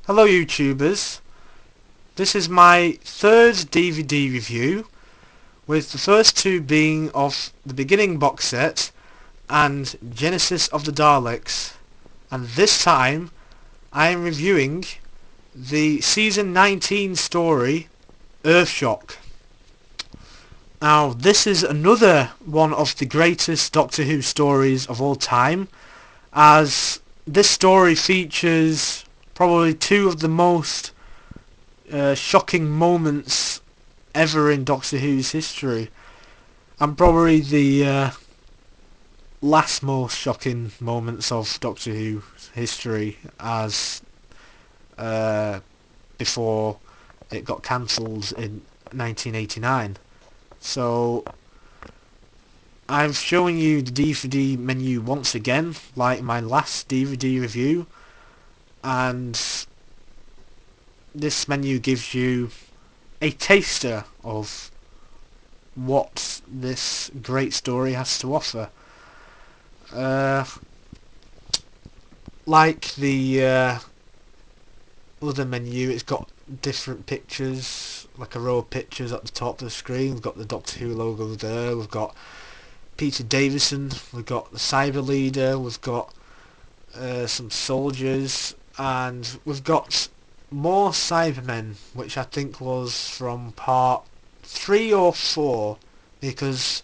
Hello YouTubers, this is my third DVD review, with the first two being of the beginning box set and Genesis of the Daleks, and this time I am reviewing the season 19 story Earthshock. Now this is another one of the greatest Doctor Who stories of all time, as this story features probably two of the most shocking moments ever in Doctor Who's history, and probably the last most shocking moments of Doctor Who's history, as before it got cancelled in 1989. So I'm showing you the DVD menu once again, like my last DVD review, and this menu gives you a taster of what this great story has to offer. Like the other menu, it's got different pictures, like a row of pictures at the top of the screen. We've got the Doctor Who logo there, we've got Peter Davison, we've got the Cyber Leader, we've got some soldiers, and we've got more Cybermen, which I think was from part 3 or 4, because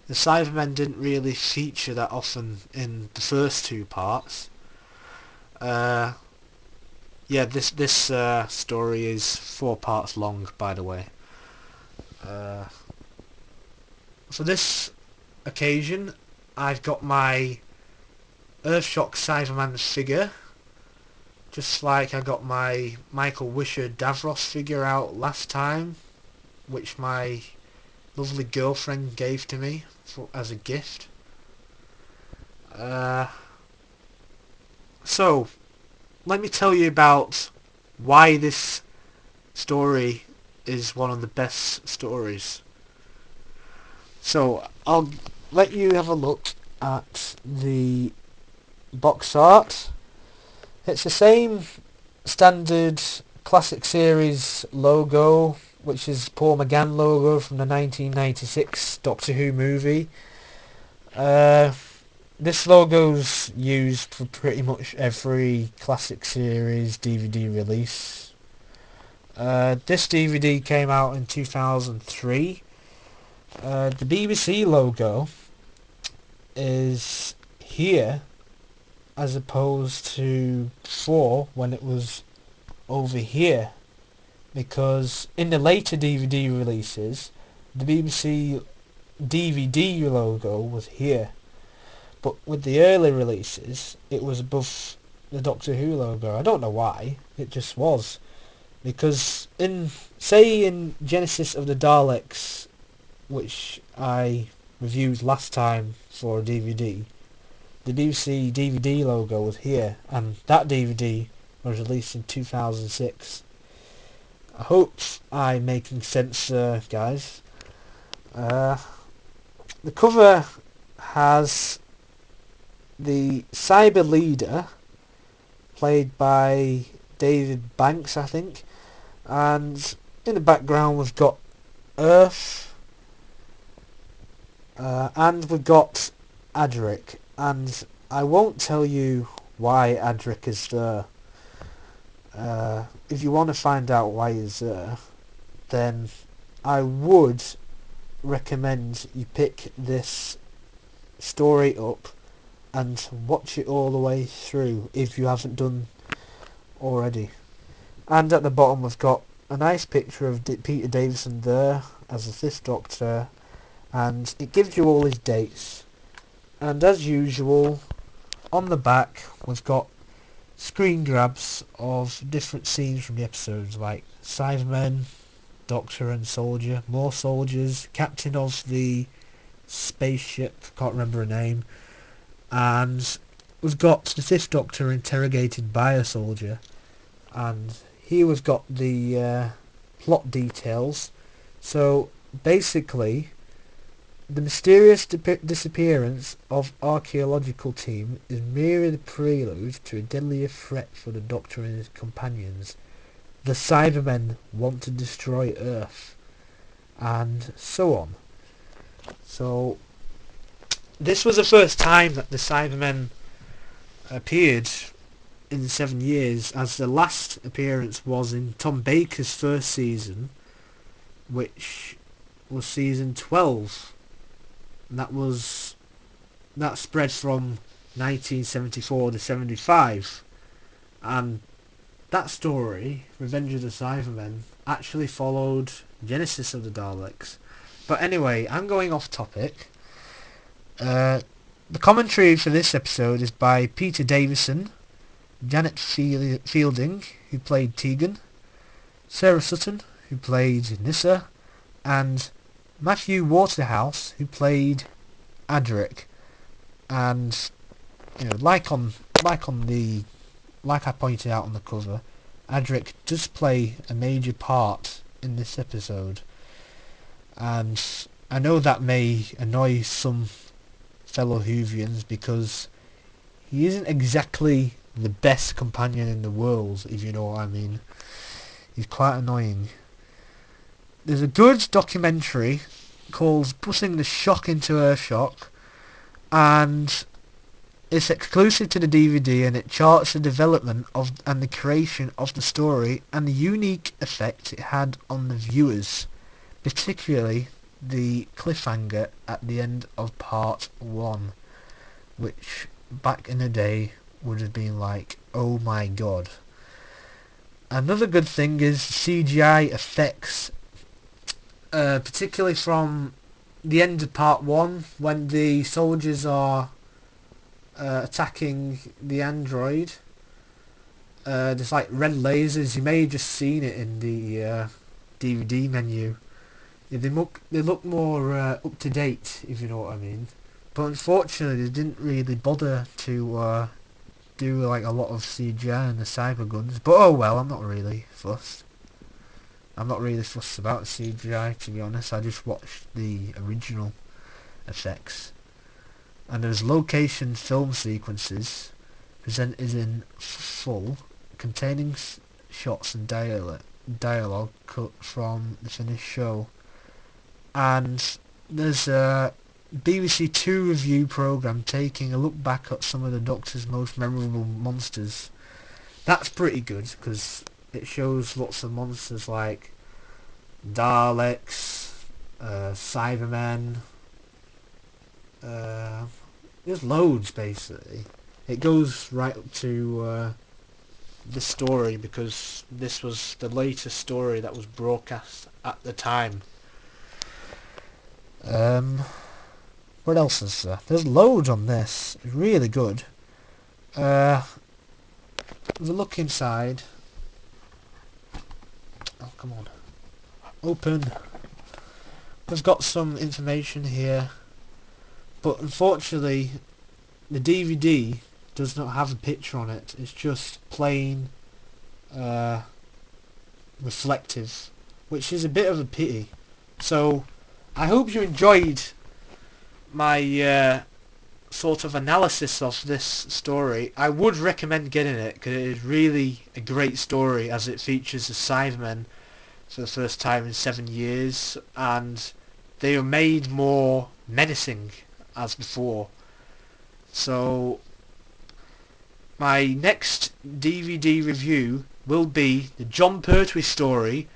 the Cybermen didn't really feature that often in the first two parts. Yeah, this story is 4 parts long, by the way. For this occasion, I've got my Earthshock Cyberman figure, just like I got my Michael Wisher Davros figure out last time, which my lovely girlfriend gave to me as a gift. So, let me tell you about why this story is one of the best stories. So, I'll let you have a look at the box art. It's the same standard classic series logo, which is Paul McGann logo from the 1996 Doctor Who movie. This logo's used for pretty much every classic series DVD release. This DVD came out in 2003. The BBC logo is here, as opposed to before when it was over here, because in the later DVD releases the BBC DVD logo was here, but with the early releases it was above the Doctor Who logo. I don't know why, it just was, because in Genesis of the Daleks, which I reviewed last time for a DVD, the BBC DVD logo was here, and that DVD was released in 2006. I hope I'm making sense, guys. The cover has the Cyber Leader, played by David Banks, I think, and in the background we've got Earth, and we've got Adric, and I won't tell you why Adric is there. If you want to find out why he's there, then I would recommend you pick this story up and watch it all the way through if you haven't done already. And at the bottom we've got a nice picture of Peter Davison there as the 5th Doctor, and it gives you all his dates. And as usual, on the back we've got screen grabs of different scenes from the episodes, like Cybermen, Doctor and Soldier, more soldiers, captain of the spaceship, can't remember her name, and we've got the 5th Doctor interrogated by a soldier, and here we've got the plot details. So basically The mysterious disappearance of archaeological team is merely the prelude to a deadlier threat for the Doctor and his companions. The Cybermen want to destroy Earth, and so on. So, this was the first time that the Cybermen appeared in 7 years, as the last appearance was in Tom Baker's first season, which was season 12. And that spread from 1974 to 75, and that story, Revenge of the Cybermen, actually followed Genesis of the Daleks. But anyway, I'm going off topic. The commentary for this episode is by Peter Davison, Janet Fielding, who played Tegan, Sarah Sutton, who played Nyssa, and Matthew Waterhouse, who played Adric. And like I pointed out on the cover, Adric does play a major part in this episode, and I know that may annoy some fellow Whovians because he isn't exactly the best companion in the world, if you know what I mean. He's quite annoying. There's a good documentary called Putting the Shock into Earthshock, and it's exclusive to the DVD, and it charts the development of and the creation of the story and the unique effect it had on the viewers, particularly the cliffhanger at the end of part 1, which back in the day would have been like, oh my god. Another good thing is CGI effects, particularly from the end of part 1 when the soldiers are attacking the android. There's like red lasers. You may have just seen it in the DVD menu. Yeah, they look more up to date, if you know what I mean. But unfortunately, they didn't really bother to do like a lot of CGI in the cyber guns. But oh well, I'm not really fussed. I'm not really fussed about CGI, to be honest. I just watched the original effects. And there's location film sequences presented in full, containing shots and dialogue cut from the finished show. And there's a BBC Two review programme taking a look back at some of the Doctor's most memorable monsters. That's pretty good, because it shows lots of monsters like Daleks, Cybermen, there's loads basically. It goes right up to the story, because this was the latest story that was broadcast at the time. What else is there? There's loads on this. It's really good. The look inside. Oh, come on. Open. We've got some information here, but unfortunately the DVD does not have a picture on it. It's just plain reflective, which is a bit of a pity. So I hope you enjoyed my sort of analysis of this story. I would recommend getting it, because it is really a great story, as it features the Cybermen for the first time in 7 years, and they are made more menacing as before. So my next DVD review will be the Jon Pertwee story,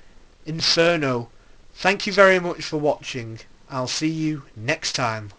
Inferno. Thank you very much for watching. I'll see you next time.